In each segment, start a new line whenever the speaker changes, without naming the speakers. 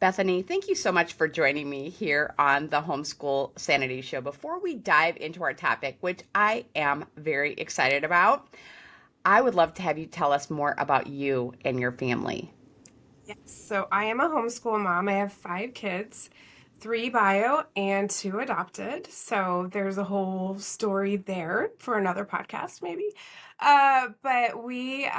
Bethany, thank you so much for joining me here on the Homeschool Sanity Show. Before we dive into our topic, which I am very excited about, I would love to have you tell us more about you and your family.
Yes, so I am a homeschool mom. I have 5 kids, 3 bio and 2 adopted. So there's a whole story there for another podcast, maybe. But we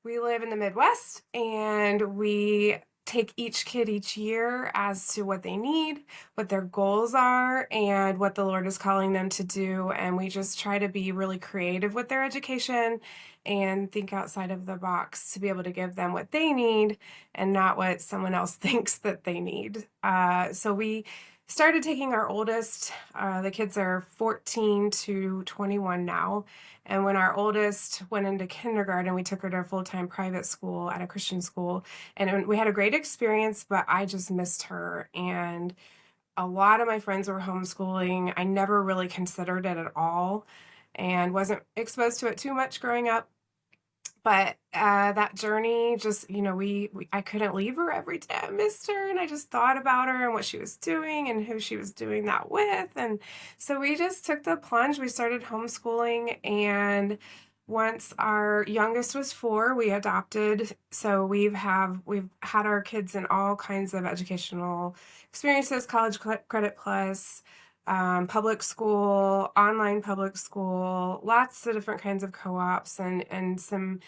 live in the Midwest and we take each kid each year as to what they need, what their goals are, and what the Lord is calling them to do. And we just try to be really creative with their education and think outside of the box to be able to give them what they need and not what someone else thinks that they need. So we started taking our oldest, the kids are 14 to 21 now. And when our oldest went into kindergarten, we took her to a full-time private school at a Christian school. And we had a great experience, but I just missed her. And a lot of my friends were homeschooling. I never really considered it at all and wasn't exposed to it too much growing up. But that journey just, I couldn't leave her every day. I missed her and I just thought about her and what she was doing and who she was doing that with. And so we just took the plunge. We started homeschooling, and once our youngest was 4, we adopted. So we've had our kids in all kinds of educational experiences, college credit plus, public school, online public school, lots of different kinds of co-ops, and some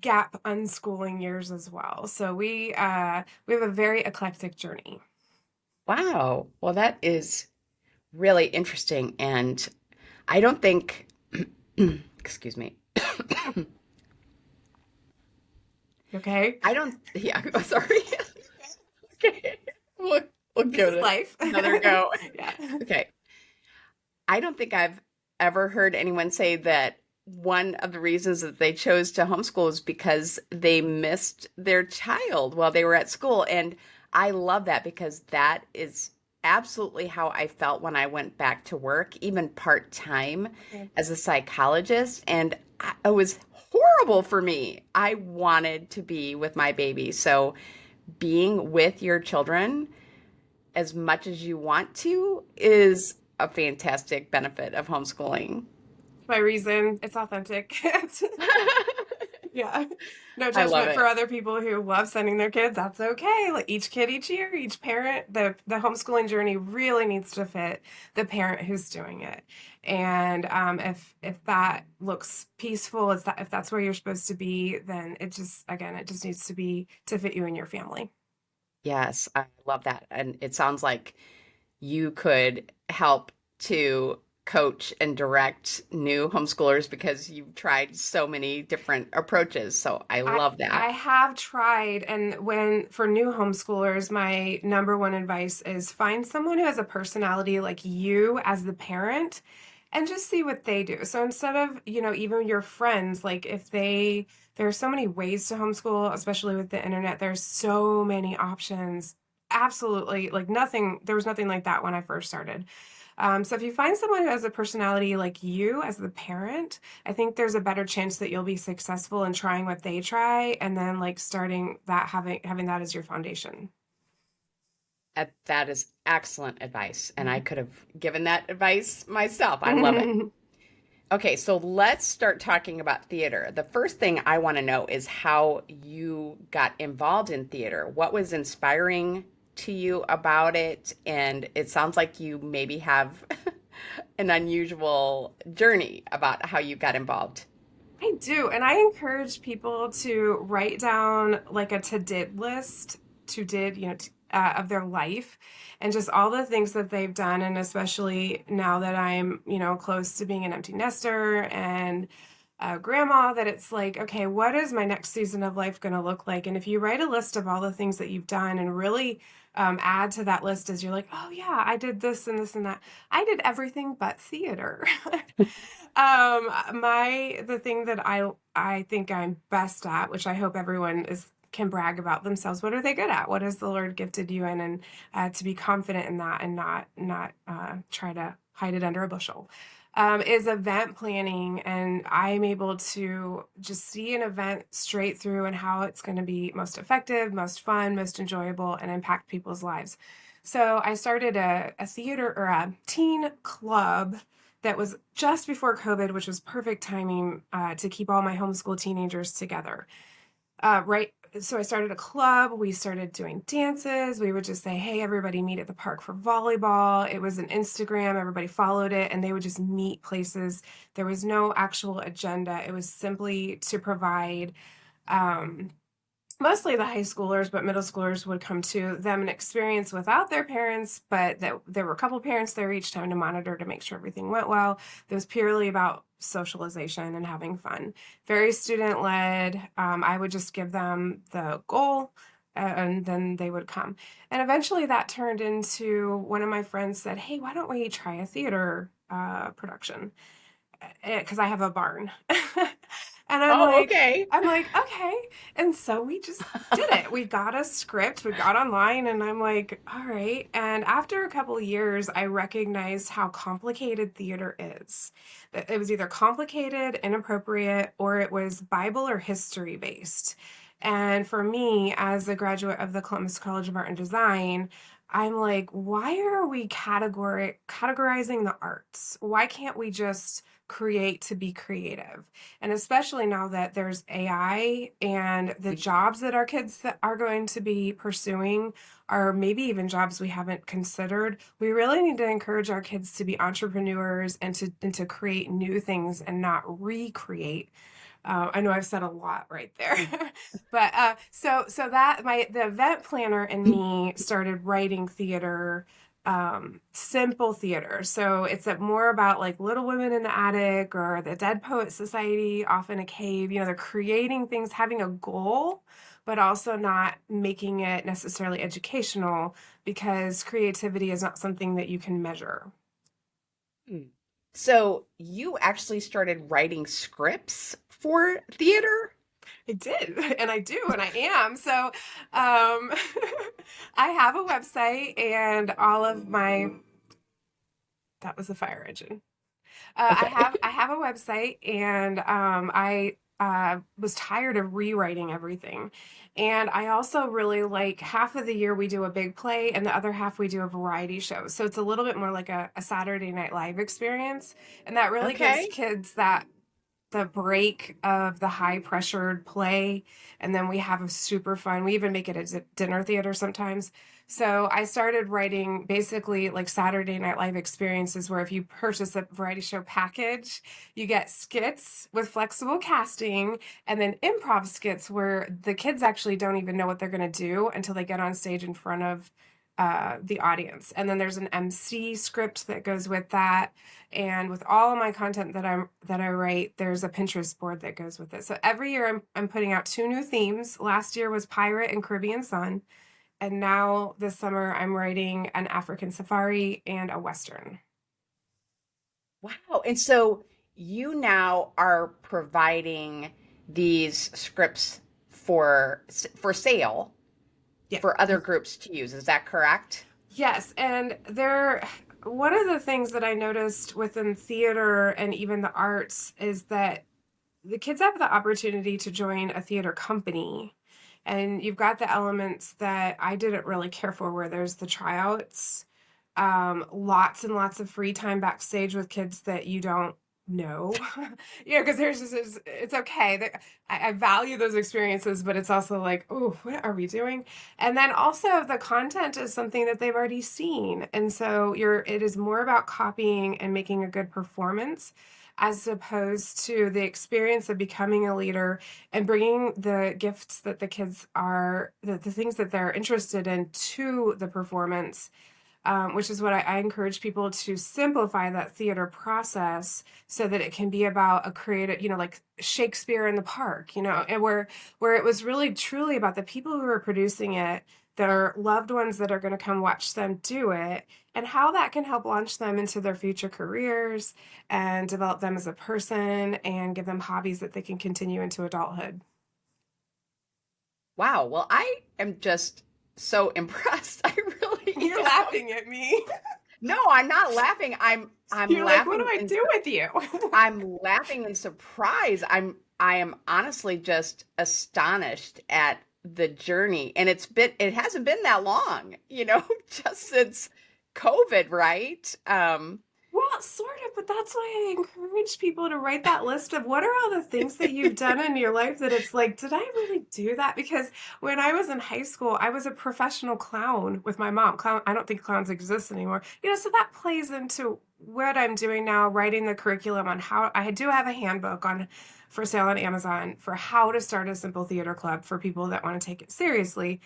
gap unschooling years as well. So we have a very eclectic journey.
Wow. Well, that is really interesting. And I don't think, excuse me,
Okay,
I don't, yeah, sorry. Okay. We'll, we'll
this
give
is
it
life.
another go.
Yeah.
Okay. I don't think I've ever heard anyone say that one of the reasons that they chose to homeschool is because they missed their child while they were at school. And I love that because that is absolutely how I felt when I went back to work, even part-time
Okay.
as a psychologist. And it was horrible for me. I wanted to be with my baby. So being with your children as much as you want to is a fantastic benefit of homeschooling.
My reason, it's authentic. Yeah. No
I love
judgment
it.
for other people who love sending their kids. That's okay. Like each kid each year, each parent, the homeschooling journey really needs to fit the parent who's doing it. And if that looks peaceful, if that's where you're supposed to be, then it just needs to be to fit you and your family.
Yes, I love that. And it sounds like you could help to coach and direct new homeschoolers because you've tried so many different approaches. So I
I
love
I
that.
have tried, and when for new homeschoolers, my number one advice is find someone who has a personality like you as the parent and just see what they do. So instead of, even your friends, like there are so many ways to homeschool, especially with the internet. There's so many options. Absolutely, like nothing, there was nothing like that when I first started. So if you find someone who has a personality like you as the parent, I think there's a better chance that you'll be successful in trying what they try and then like starting that having that as your foundation.
That is excellent advice. And I could have given that advice myself. I love it.
Mhm.
Okay, so let's start talking about theater. The first thing I want to know is how you got involved in theater. What was inspiring to you about it? And it sounds like you maybe have an unusual journey about how you got involved.
I do, and I encourage people to write down like a to-did list, to did, of their life and just all the things that they've done. And especially now that I'm, close to being an empty nester and grandma, that it's like, okay, what is my next season of life going to look like? And if you write a list of all the things that you've done and really add to that list as you're like, oh yeah, I did this and this and that. I did everything but theater. The thing that I think I'm best at, which I hope everyone is can brag about themselves. What are they good at? What has the Lord gifted you in? And to be confident in that and not try to hide it under a bushel. is event planning. And I'm able to just see an event straight through and how it's going to be most effective, most fun, most enjoyable, and impact people's lives. So I started a theater or a teen club that was just before COVID, which was perfect timing to keep all my homeschool teenagers together. Right. So I started a club. We started doing dances. We would just say, hey, everybody meet at the park for volleyball. It was an Instagram. Everybody followed it and they would just meet places. There was no actual agenda. It was simply to provide um, mostly the high schoolers, but middle schoolers would come to them an experience without their parents, but that there were a couple parents there each time to monitor to make sure everything went well. It was purely about socialization and having fun. Very student led. I would just give them the goal and then they would come. And eventually that turned into one of my friends said, hey, why don't we try a theater production? Because I have a barn. And
Oh, okay.
I'm like, okay. And so we just did it. We got a script, we got online, and I'm like, all right. And after a couple of years, I recognized how complicated theater is. It was either complicated, inappropriate, or it was Bible or history based. And for me, as a graduate of the Columbus College of Art and Design, I'm like, why are we categorizing the arts? Why can't we just create to be creative? And especially now that there's AI and the jobs that our kids that are going to be pursuing are maybe even jobs we haven't considered. We really need to encourage our kids to be entrepreneurs and to create new things and not recreate. I know I've said a lot right there, but so that the event planner in me started writing theater, simple theater. So it's more about like Little Women in the Attic or the Dead Poet Society off in a cave. You know, they're creating things, having a goal, but also not making it necessarily educational because creativity is not something that you can measure.
Hmm. So you actually started writing scripts for theater?
I did, and I do, and I am. So, I have a website, and all of my that was a fire engine.
Okay.
I have a website, and I was tired of rewriting everything, and I also really like half of the year we do a big play, and the other half we do a variety show. So it's a little bit more like a Saturday Night Live experience, and that really gives
Okay.
kids that the break of the high pressured play, and then we have a super fun, we even make it a dinner theater sometimes. So I started writing basically like Saturday Night Live experiences where if you purchase a variety show package, you get skits with flexible casting and then improv skits where the kids actually don't even know what they're going to do until they get on stage in front of the audience. And then there's an MC script that goes with that. And with all of my content that I write, there's a Pinterest board that goes with it. So every year I'm putting out two new themes. Last year was Pirate and Caribbean Sun, and now this summer I'm writing an African safari and a Western.
Wow. And so you now are providing these scripts for sale
Yeah.
for other groups to use. Is that correct?
Yes, and there one of the things that I noticed within theater and even the arts is that the kids have the opportunity to join a theater company. And you've got the elements that I didn't really care for, where there's the tryouts, lots and lots of free time backstage with kids that you don't know. Because there's just, it's okay. I value those experiences, but it's also like, oh, what are we doing? And then also the content is something that they've already seen. And so it is more about copying and making a good performance as opposed to the experience of becoming a leader and bringing the gifts that the kids are, the things that they're interested in to the performance, which is what I encourage people to simplify that theater process so that it can be about a creative, like Shakespeare in the Park, and where it was really truly about the people who are producing it, their loved ones that are going to come watch them do it, and how that can help launch them into their future careers and develop them as a person and give them hobbies that they can continue into adulthood.
Wow. Well, I am just so impressed. I really
You're
am.
laughing at me.
No, I'm not laughing. I'm
You're like, what do
laughing
I
in
do with you?
I'm laughing in surprise. I am honestly just astonished at the journey. And it hasn't been that long, just since COVID, right?
Well, sort of, but that's why I encourage people to write that list of what are all the things that you've done in your life that it's like, did I really do that? Because when I was in high school, I was a professional clown with my mom. Clown, I don't think clowns exist anymore. So that plays into what I'm doing now, writing the curriculum on how I do have a handbook on for sale on Amazon for how to start a simple theater club for people that want to take it seriously.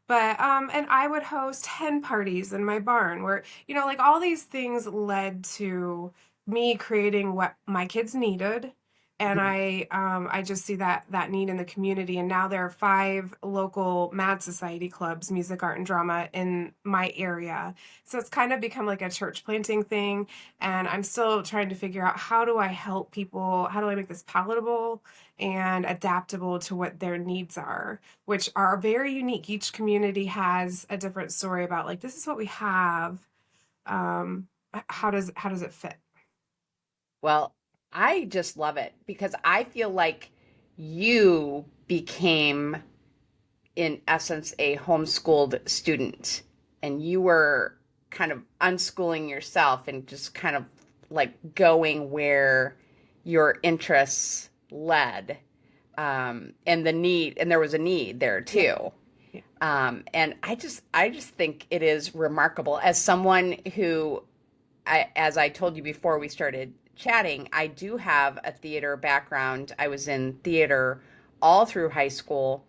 But and I would host hen parties in my barn where, like all these things led to me creating what my kids needed. And I just see that need in the community. And now there are 5 local Mad Society clubs, music, art, and drama in my area. So it's kind of become like a church planting thing. And I'm still trying to figure out how do I help people? How do I make this palatable and adaptable to what their needs are, which are very unique. Each community has a different story about like this is what we have. Um, how does it fit?
Well, I just love it because I feel like you became, in essence, a homeschooled student and you were kind of unschooling yourself and just kind of like going where your interests led. And there was a need there
Yeah,
too.
yeah.
And I just think it is remarkable as someone who, as I told you before we started chatting, I do have a theater background. I was in theater all through high school,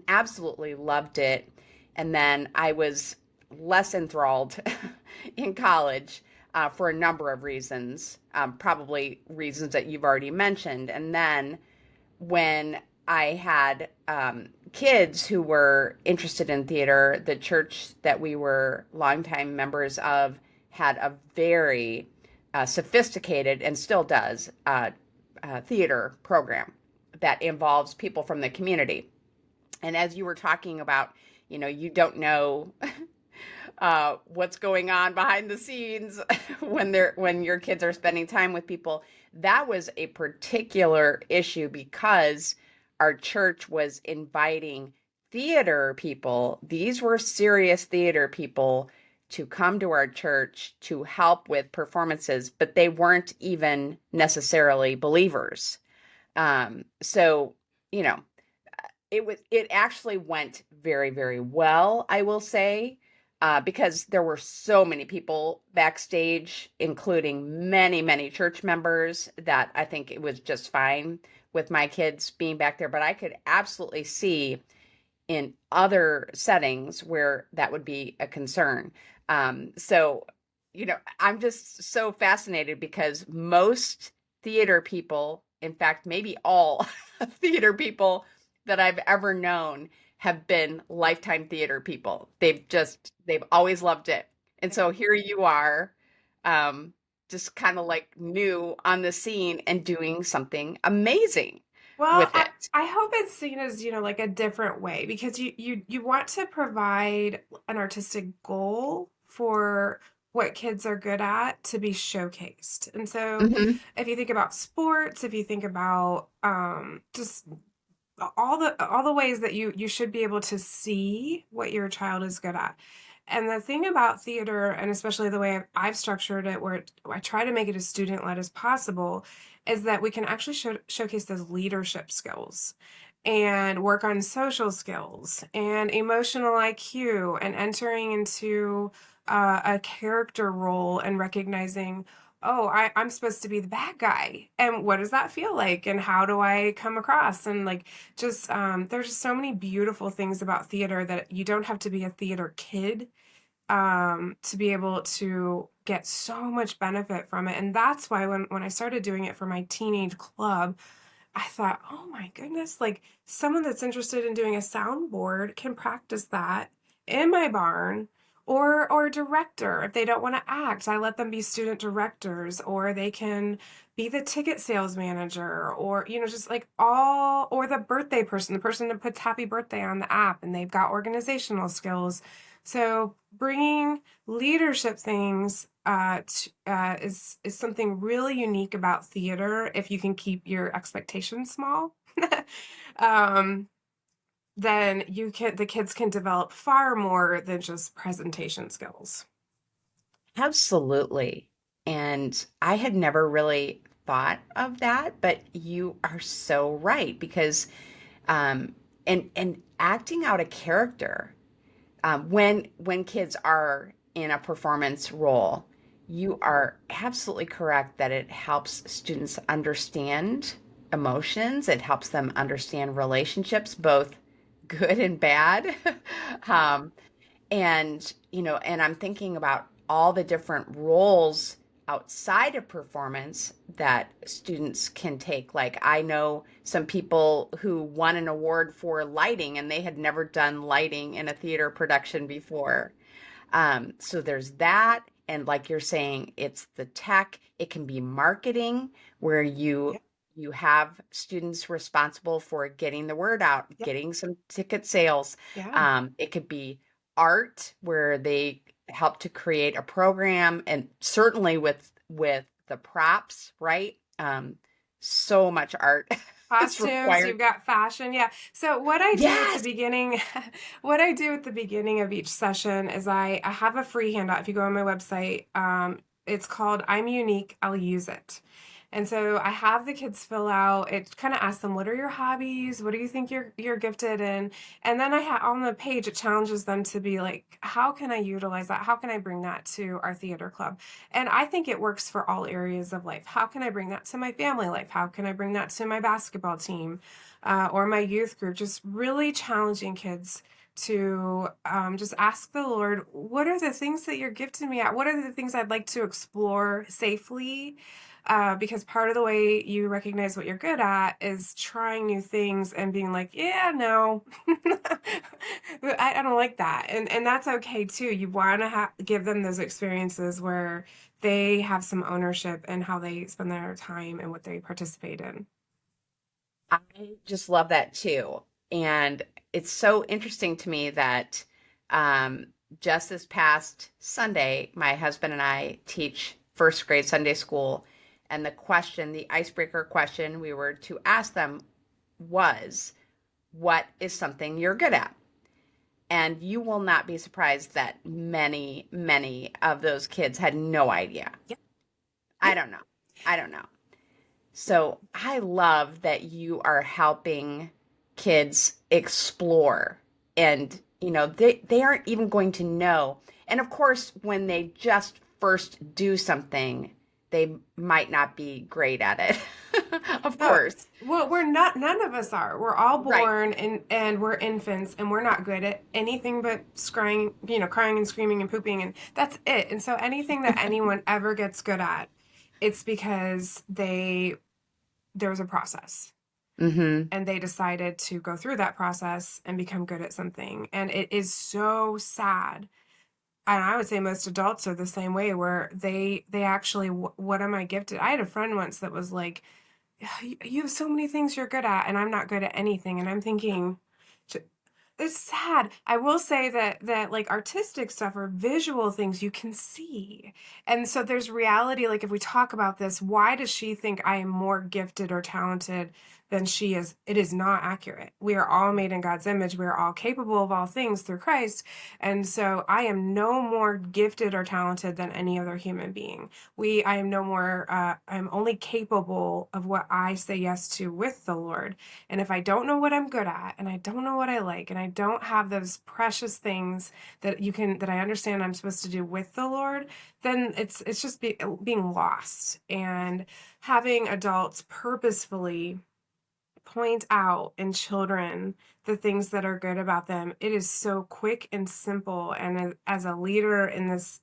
absolutely loved it. And then I was less enthralled in college for a number of reasons, probably reasons that you've already mentioned. And then when I had kids who were interested in theater, the church that we were longtime members of had a very sophisticated and still does theater program that involves people from the community. And as you were talking about, you don't know what's going on behind the scenes when your kids are spending time with people. That was a particular issue because our church was inviting theater people. These were serious theater people to come to our church to help with performances, but they weren't even necessarily believers. So, you know, it actually went very, very well, I will say, because there were so many people backstage, including many, many church members, that I think it was just fine with my kids being back there. But I could absolutely see in other settings where that would be a concern. So, I'm just so fascinated because most theater people, in fact, maybe all theater people that I've ever known have been lifetime theater people. They've always loved it. And so here you are, um, just kind of like new on the scene and doing something amazing
Well,
with
I,
it.
I hope it's seen as, like a different way because you want to provide an artistic goal for what kids are good at to be showcased. And so
Hmm.
if you think about sports, if you think about just all the ways that you should be able to see what your child is good at. And the thing about theater, and especially the way I've structured it, where I try to make it as student led as possible, is that we can actually showcase those leadership skills and work on social skills and emotional IQ and entering into a character role and recognizing, oh, I'm supposed to be the bad guy. And what does that feel like? And how do I come across? And like, just, there's just so many beautiful things about theater that you don't have to be a theater kid to be able to get so much benefit from it. And that's why when I started doing it for my teenage club, I thought, oh my goodness, like someone that's interested in doing a soundboard can practice that in my barn. Or a director, if they don't want to act, I let them be student directors, or they can be the ticket sales manager, or just like or the birthday person, the person that puts happy birthday on the app and they've got organizational skills. So bringing leadership things is something really unique about theater. If you can keep your expectations small, um, then the kids can develop far more than just presentation skills.
Absolutely. And I had never really thought of that, but you are so right because um and acting out a character when kids are in a performance role, you are absolutely correct that it helps students understand emotions. It helps them understand relationships, both good and bad. um, and I'm thinking about all the different roles outside of performance that students can take. Like, I know some people who won an award for lighting and they had never done lighting in a theater production before. So there's that. And like you're saying, it's the tech. It can be marketing where
Yep,
you have students responsible for getting the word out,
yep,
getting some ticket sales.
yeah.
It could be art where they help to create a program, and certainly with the props, right? So much art is
Costumes, you've
required.
got fashion. Yeah. So what I do at the
Yes.
beginning, what I do at the beginning of each session is I have a free handout. If you go on my website, it's called I'm Unique, I'll Use It. And so I have the kids fill out, it kind of asks them, what are your hobbies? What do you think you're gifted in? And then I have on the page, it challenges them to be like, how can I utilize that? How can I bring that to our theater club? And I think it works for all areas of life. How can I bring that to my family life? How can I bring that to my basketball team or my youth group? Just really challenging kids to just ask the Lord, what are the things that you're gifting me at? What are the things I'd like to explore safely? Because part of the way you recognize what you're good at is trying new things and being like, yeah, no, I don't like that. And that's okay too. You want to give them those experiences where they have some ownership in how they spend their time and what they participate in.
I just love that too. And it's so interesting to me that um, just this past Sunday, my husband and I teach first grade Sunday school. And the question, the icebreaker question we were to ask them was, what is something you're good at? And you will not be surprised that many of those kids had no idea.
Yep.
I
Yep.
don't know. I don't know. So I love that you are helping kids explore and they aren't even going to know. And of course, when they just first do something, they might not be great at it. Of
No,
course.
well, we're not, none of us are. We're all
Right.
born and we're infants and we're not good at anything but crying, crying and screaming and pooping and that's it. And so anything that anyone ever gets good at, it's because there was a process
Mm-hmm.
and they decided to go through that process and become good at something. And it is so sad. And I would say most adults are the same way where they actually, what am I gifted? I had a friend once that was like, you have so many things you're good at and I'm not good at anything. And I'm thinking, it's sad. I will say that like artistic stuff or visual things you can see. And so there's reality. Like if we talk about this, why does she think I am more gifted or talented than she is? It is not accurate. We are all made in God's image. We are all capable of all things through Christ. And so I am no more gifted or talented than any other human being. I am no more, I'm only capable of what I say yes to with the Lord. And if I don't know what I'm good at and I don't know what I like and I don't have those precious things that I understand I'm supposed to do with the Lord, then it's just being lost. And having adults purposefully point out in children the things that are good about them, it is so quick and simple. And as a leader in this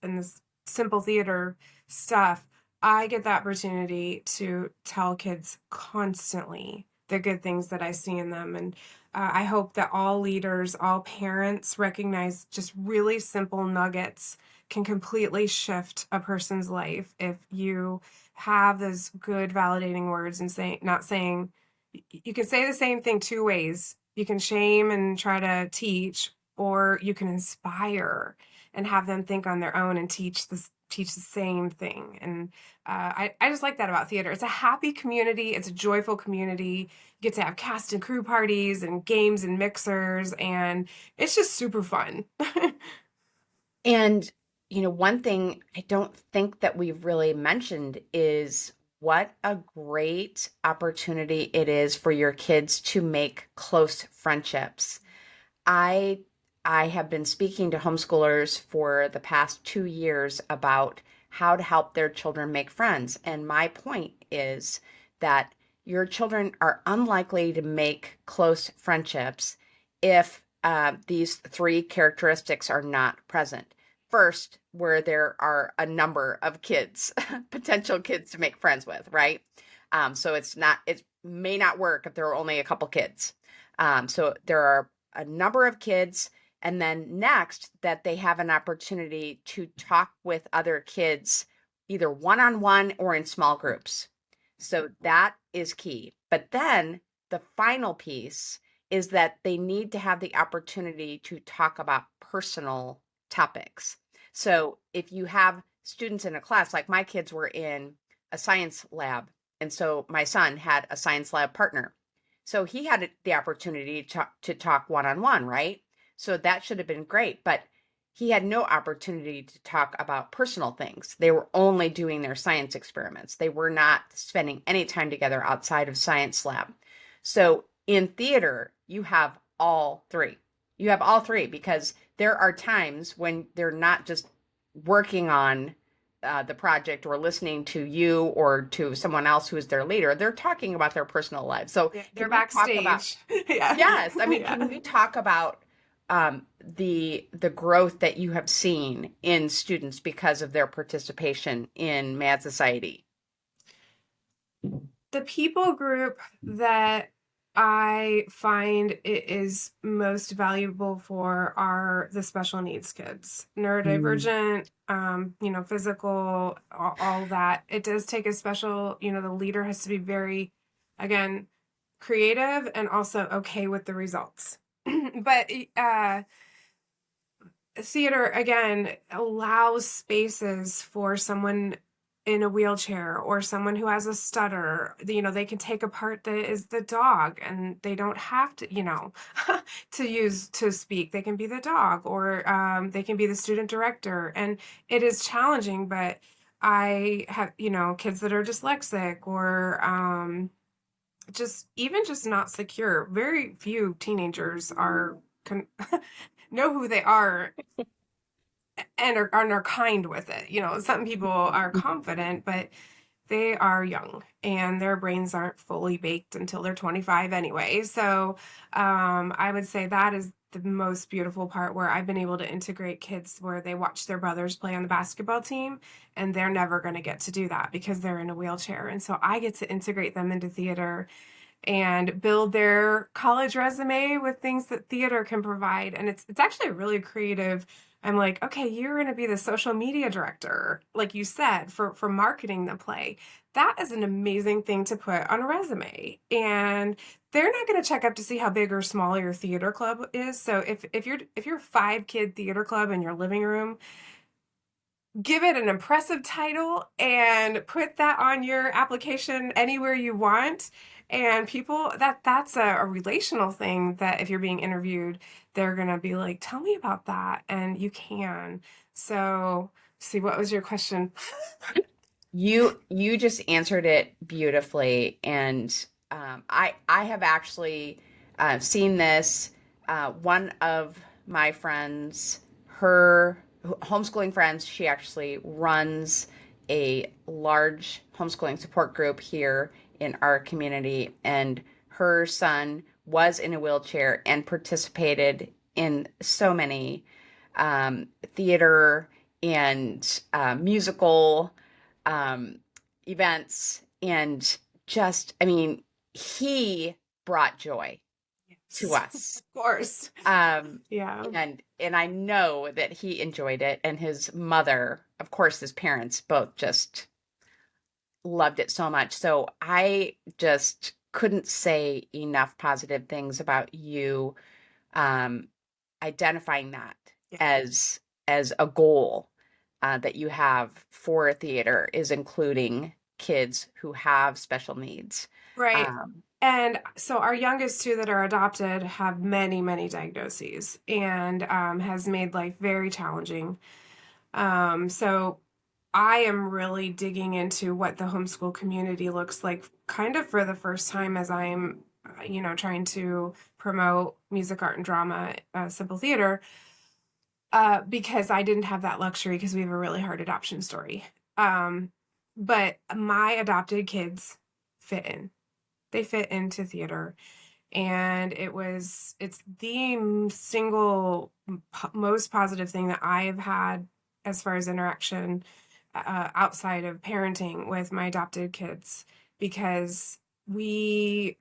simple theater stuff, I get the opportunity to tell kids constantly the good things that I see in them. And I hope that all leaders, all parents recognize just really simple nuggets can completely shift a person's life if you have those good validating words and not saying, you can say the same thing two ways. You can shame and try to teach, or you can inspire and have them think on their own and teach the same thing. And I just like that about theater. It's a happy community. It's a joyful community. You get to have cast and crew parties and games and mixers, and it's just super fun.
And, one thing I don't think that we've really mentioned is what a great opportunity it is for your kids to make close friendships. I I have been speaking to homeschoolers for the past 2 years about how to help their children make friends. And my point is that your children are unlikely to make close friendships if these three characteristics are not present. First, where there are a number of kids, potential kids to make friends with, right? So it may not work if there are only a couple kids. So there are a number of kids, and then next that they have an opportunity to talk with other kids either one-on-one or in small groups. So that is key. But then the final piece is that they need to have the opportunity to talk about personal topics. So if you have students in a class, like my kids were in a science lab, and so my son had a science lab partner. So he had the opportunity to talk one-on-one, right? So that should have been great, but he had no opportunity to talk about personal things. They were only doing their science experiments. They were not spending any time together outside of science lab. So in theater, you have all three. You have all three because there are times when they're not just working on the project or listening to you or to someone else who is their leader. They're talking about their personal lives. So
They're
can you talk about,
backstage. Yeah.
yes, I mean, can
Yeah.
you talk about the growth that you have seen in students because of their participation in Mad Society?
The people group that I find it is most valuable for are the special needs kids,
Mm.
neurodivergent, physical, all that. It does take a special, the leader has to be very, again, creative and also okay with the results. But theater again allows spaces for someone in a wheelchair or someone who has a stutter. They can take a part that is the dog and they don't have to to speak. They can be the dog, or they can be the student director, and it is challenging, but I have kids that are dyslexic or just not secure. Very few teenagers are know who they are and are kind with it. Some people are confident, but they are young and their brains aren't fully baked until they're 25 anyway. So I would say that is the most beautiful part, where I've been able to integrate kids where they watch their brothers play on the basketball team and they're never going to get to do that because they're in a wheelchair. And so I get to integrate them into theater and build their college resume with things that theater can provide. And it's actually really creative. I'm like, okay, you're going to be the social media director, like you said, for marketing the play. That is an amazing thing to put on a resume. And they're not going to check up to see how big or small your theater club is. So if you're 5 kid theater club in your living room, give it an impressive title and put that on your application anywhere you want. And people, that's a relational thing that if you're being interviewed, they're gonna be like, tell me about that. And you can. So see, what was your question?
You just answered it beautifully, and I have actually seen this. One of my friends, her homeschooling friends, she actually runs a large homeschooling support group here in our community, and her son was in a wheelchair and participated in so many theater and musical um, events, and just, I mean, he brought joy to
Yes,
us.
of course.
Um,
Yeah.
and I know that he enjoyed it, and his mother, of course, his parents both just loved it so much. So I just couldn't say enough positive things about you. Um, identifying that
Yeah.
as a goal that you have for a theater is including kids who have special needs.
Right.
Um,
And so our youngest two that are adopted have many, many diagnoses and has made life very challenging. So I am really digging into what the homeschool community looks like kind of for the first time as I'm, trying to promote music, art, and drama, simple theater, because I didn't have that luxury because we have a really hard adoption story. Um, but my adopted kids fit in. They fit into theater, and it's the single most positive thing that I have had as far as interaction outside of parenting with my adopted kids, because we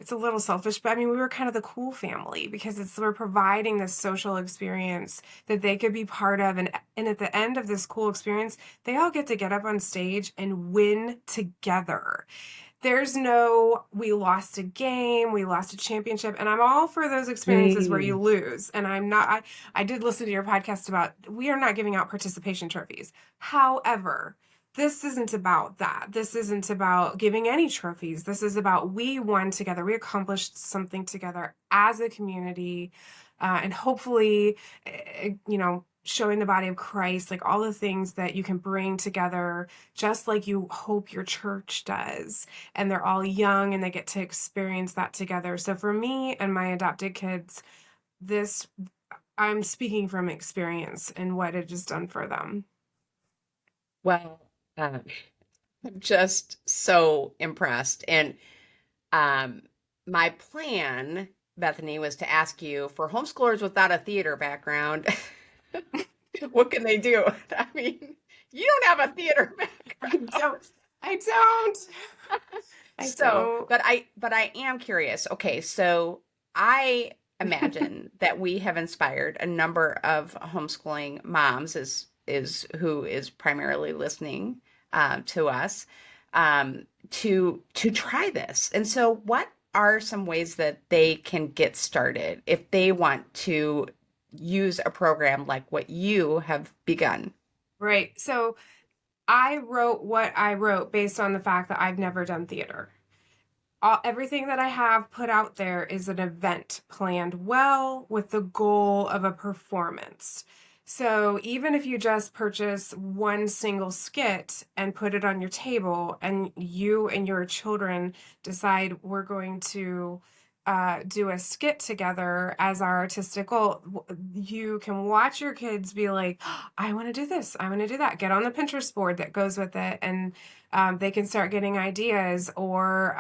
it's a little selfish, but I mean we were kind of the cool family because we're providing this social experience that they could be part of, and at the end of this cool experience they all get up on stage and win together. There's no, we lost a game, we lost a championship, and I'm all for those experiences where you
mm,
lose. And I did listen to your podcast about we are not giving out participation trophies. However, this isn't about that. This isn't about giving any trophies. This is about we won together. We accomplished something together as a community, and hopefully, showing the body of Christ, like all the things that you can bring together, just like you hope your church does, and they're all young and they get to experience that together. So for me and my adopted kids, this I'm speaking from experience and what it has done for them.
well, uh, I'm just so impressed. And um, my plan, Bethany, was to ask you for homeschoolers without a theater background, what can they do? I mean, you don't have a theater
I
background.
don't. I don't. I
So,
don't.
but I am curious. Okay, so I imagine that we have inspired a number of homeschooling moms is who is primarily listening to us to try this. And so, what are some ways that they can get started if they want to use a program like what you have begun?
Right. So I wrote what I wrote based on the fact that I've never done theater. Everything that I have put out there is an event planned well with the goal of a performance. So even if you just purchase one single skit and put it on your table, and you and your children decide we're going to do a skit together as our artistic goal, you can watch your kids be like, I want to do this, I want to do that. Get on the Pinterest board that goes with it, and they can start getting ideas. Or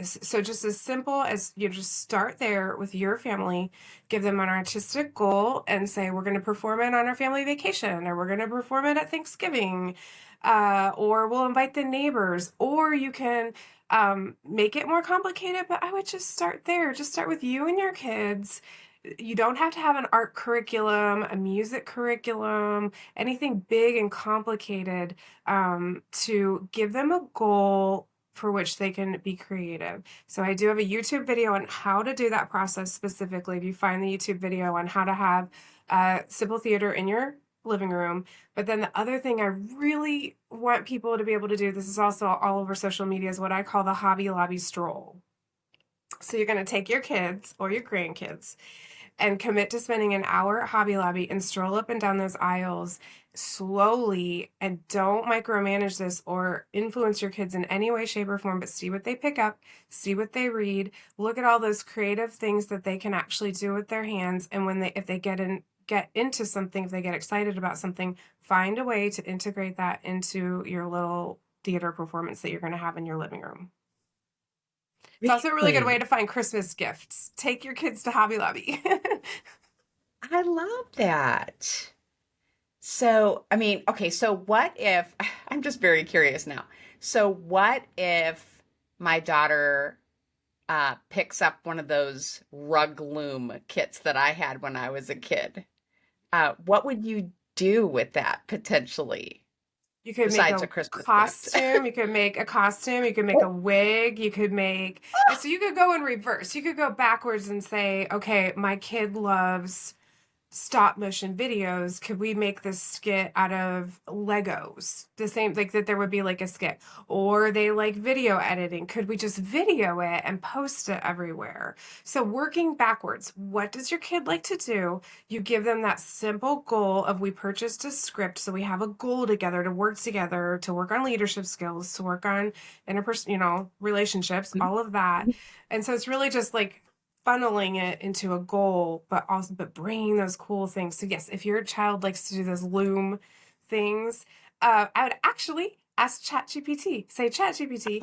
so just as simple as you just start there with your family, give them an artistic goal and say we're going to perform it on our family vacation, or we're going to perform it at Thanksgiving, or we'll invite the neighbors. Or you can make it more complicated, but I would just start there. Just start with you and your kids. You don't have to have an art curriculum, a music curriculum, anything big and complicated, to give them a goal for which they can be creative. So I do have a YouTube video on how to do that process specifically. If you find the YouTube video on how to have simple theater in your living room. But then the other thing I really want people to be able to do, this is also all over social media, is what I call the Hobby Lobby stroll. So you're going to take your kids or your grandkids and commit to spending an hour at Hobby Lobby and stroll up and down those aisles slowly, and don't micromanage this or influence your kids in any way, shape, or form, but see what they pick up, see what they read, look at all those creative things that they can actually do with their hands. And when if they get into something, if they get excited about something, find a way to integrate that into your little theater performance that you're going to have in your living room. It's also a really good way
Really?
to find Christmas gifts. Take your kids to Hobby Lobby.
I love that. So, I mean, okay, so what if I'm just very curious now. So, what if my daughter picks up one of those rug loom kits that I had when I was a kid? What would you do with that potentially?
You could make
besides
a
a Christmas gift.
costume. You could make a costume. You could make a wig. You could make, and so you could go in reverse. You could go backwards and say, okay, my kid loves stop motion videos. Could we make this skit out of Legos? The same, like that there would be like a skit. Or they like video editing. Could we just video it and post it everywhere? So working backwards, what does your kid like to do? You give them that simple goal of we purchased a script, so we have a goal together to work on leadership skills, to work on interpersonal, relationships, all of that. And so it's really just like funneling it into a goal, but bringing those cool things. So yes, if your child likes to do those loom things, I would actually ask ChatGPT. Say, ChatGPT,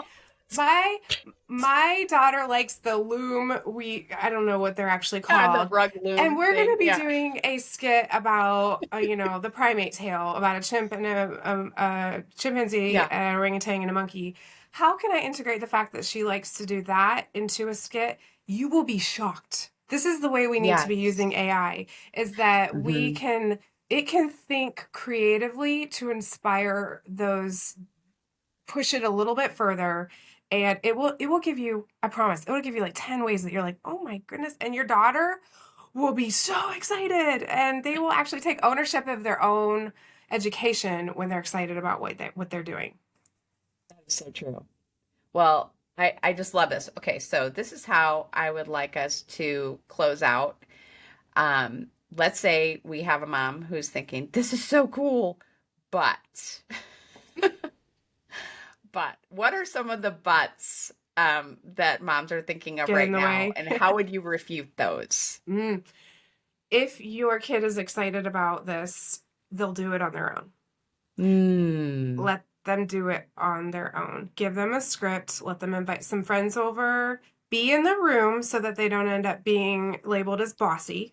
my daughter likes the loom. I don't know what they're actually
The
called.
rug
And
loom
we're going
thing.
to be
Yeah.
doing a skit about, the primate tale, about a chimp and a chimpanzee,
Yeah.
an orangutan, and a monkey. How can I integrate the fact that she likes to do that into a skit? You will be shocked. This is the way we need to be
Yes.
using AI, is that
Hmm.
it can think creatively to inspire those, push it a little bit further, and it will give you, I promise, it will give you like 10 ways that you're like, oh my goodness, and your daughter will be so excited, and they will actually take ownership of their own education when they're excited about what they're doing.
That is so true. Well, I just love this. Okay, so this is how I would like us to close out. Let's say we have a mom who's thinking, this is so cool, but but what are some of the buts that moms are thinking of
Get in
right
the
now,
way.
and how would you refute those?
Mm. If your kid is excited about this, they'll do it on their own.
Mm.
Let them do it on their own. Give them a script, let them invite some friends over, be in the room so that they don't end up being labeled as bossy.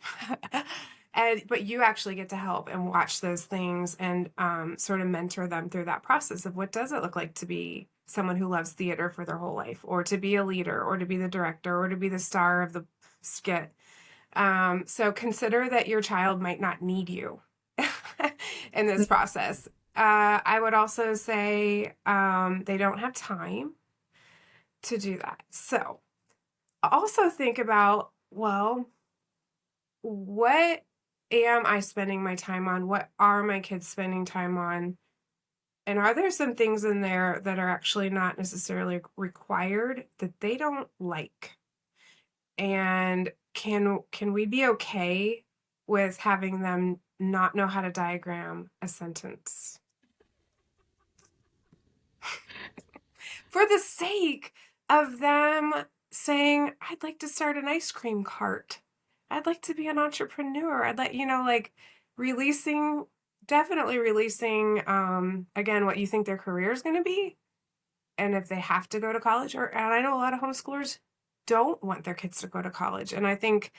But you actually get to help and watch those things, and sort of mentor them through that process of what does it look like to be someone who loves theater for their whole life, or to be a leader, or to be the director, or to be the star of the skit. So consider that your child might not need you in this process. I would also say they don't have time to do that. So also think about, well, what am I spending my time on? What are my kids spending time on? And are there some things in there that are actually not necessarily required that they don't like? And can we be okay with having them not know how to diagram a sentence for the sake of them saying, I'd like to start an ice cream cart. I'd like to be an entrepreneur. I'd like, like releasing, definitely releasing, again, what you think their career is going to be. And if they have to go to college, and I know a lot of homeschoolers don't want their kids to go to college. And I think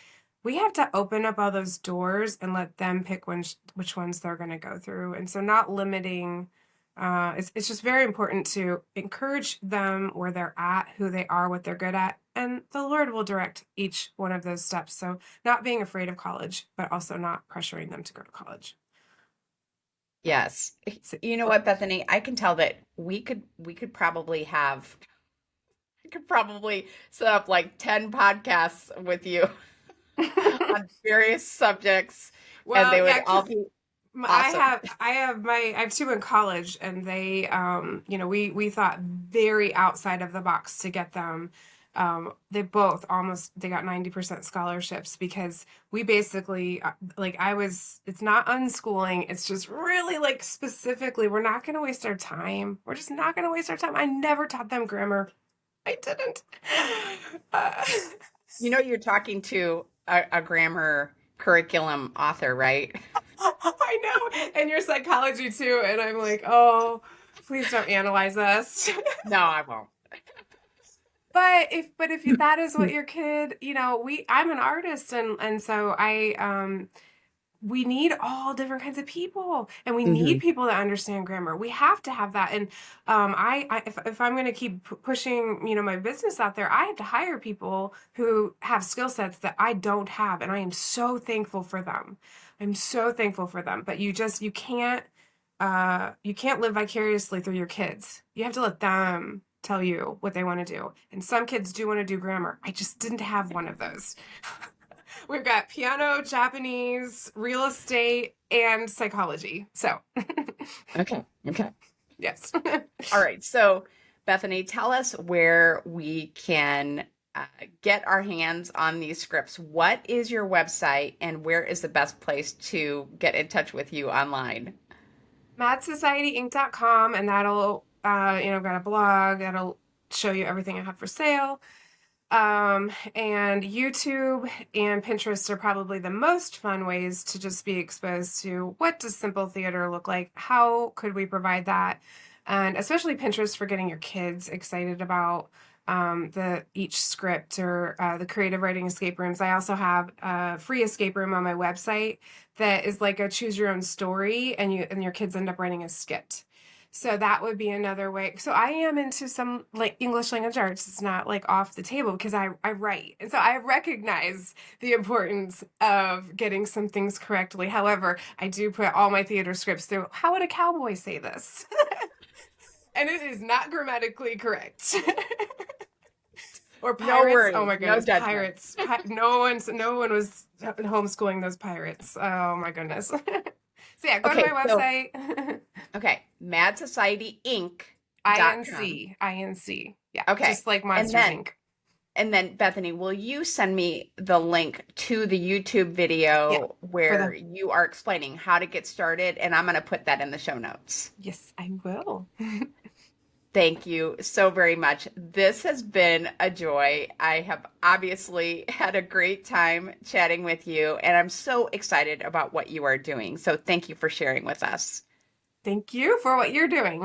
we have to open up all those doors and let them pick which ones they're going to go through. And so not limiting, it's just very important to encourage them where they're at, who they are, what they're good at. And the Lord will direct each one of those steps. So not being afraid of college, but also not pressuring them to go to college.
Yes.
So,
You know what, Bethany? I can tell that I could probably set up like 10 podcasts with you on various subjects, and
well,
they would
yeah,
all
because
be awesome.
I have two in college, and they we thought very outside of the box to get them. They both almost, they got 90% scholarships, because we basically, it's not unschooling, it's just really like specifically, we're not going to waste our time. We're just not going to waste our time. I never taught them grammar. I didn't. Uh,
You're talking to a grammar curriculum author, right?
I know. And your psychology too. And I'm like, oh, please don't analyze us.
No, I won't.
But if that is what your kid, I'm an artist, and so we need all different kinds of people, and we need
Hmm.
people that understand grammar. We have to have that. And if I'm going to keep pushing, my business out there, I have to hire people who have skill sets that I don't have, and I am so thankful for them. I'm so thankful for them. But you can't you can't live vicariously through your kids. You have to let them tell you what they want to do. And some kids do want to do grammar. I just didn't have one of those. We've got piano, Japanese, real estate, and psychology. So,
Okay. Okay.
yes.
All right. So, Bethany, tell us where we can get our hands on these scripts. What is your website and where is the best place to get in touch with you online?
madsocietyinc.com, and that'll, I've got a blog that'll show you everything I have for sale. And YouTube and Pinterest are probably the most fun ways to just be exposed to what does simple theater look like? How could we provide that? And especially Pinterest for getting your kids excited about the each script or the creative writing escape rooms. I also have a free escape room on my website that is like a choose your own story, and your kids end up writing a skit. So that would be another way. So I am into some like English language arts. It's not like off the table because I write. And so I recognize the importance of getting some things correctly. However, I do put all my theater scripts through, how would a cowboy say this? And it is not grammatically correct. Or
No
pirates.
worries,
Oh my
no
goodness,
judgment.
pirates. No one was homeschooling those pirates. Oh my goodness. So yeah, go to
Okay,
my
so
website.
madsocietyinc.com.
INC. Yeah,
Okay.
just like
And
Monsters
then
Inc.
and then Bethany, will you send me the link to the YouTube
Yeah,
video
for
where
the
you are explaining how to get started? And I'm going to put that in the show notes.
yes, I will.
Thank you so very much. This has been a joy. I have obviously had a great time chatting with you, and I'm so excited about what you are doing. So thank you for sharing with us.
Thank you for what you're doing.